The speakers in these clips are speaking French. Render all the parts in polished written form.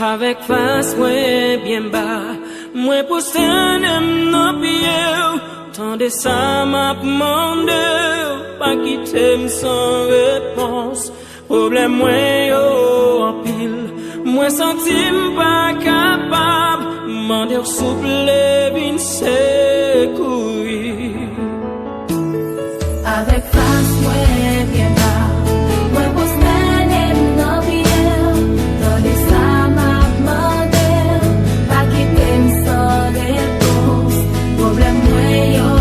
Avec face moi bien bas, moi pour s'en non pied, tant de ça m'a demandé, pas quitter sans réponse. Problème moi yo en pile, moi sentim pas capable, m'en souple vin secourir. Avec face moi bien bas, moi pour s'en non pied, tant de ça m'a demandé, pas quitter sans réponse. Problème moi yo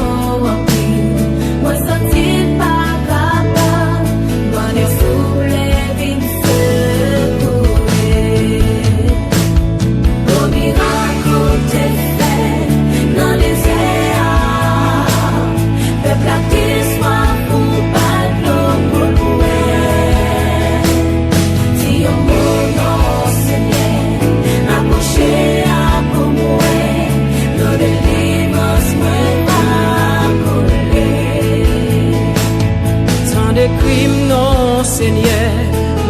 en pile, moi sentim pas capable, m'en souple vin secourir. Au miracle t'es fait dans les airs, peuple à qui soit pour pas l'eau pour louer. Si on mon Seigneur, approché à pour mourir, dans le limos moi pas couler. Tant de crimes non Seigneur,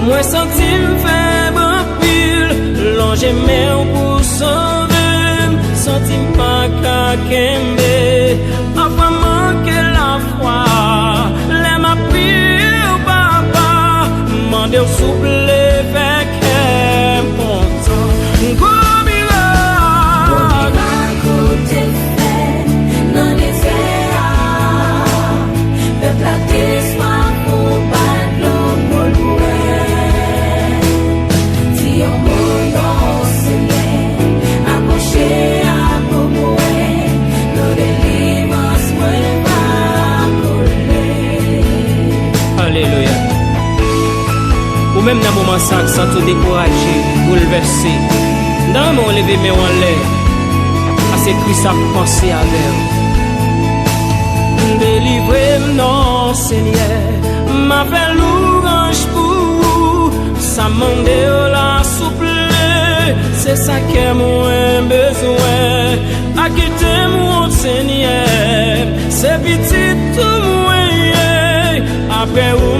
moi senti me faible en pile, longer mes pour sauver, senti pas qu'à kembe, après manquer la foi, les m'a prié au papa, m'en souple avec important. Gros miracle. Miracle t'es fait dans les airs, peuple à qui soit pour pas l'eau pour louer. Si on mon Seigneur, approché à pour mourir, dans les limos moi pas couler. Alléluia. Ou même dans un moment sans tout découragé, bouleversé, dans mon lever mes en l'air, à ces cris ça penser avec. Délivrez-moi, non Seigneur, m'a fait louange pour, ça m'en la souple, c'est ça que moi besoin, à quitter mon Seigneur, c'est petit tout moi, après où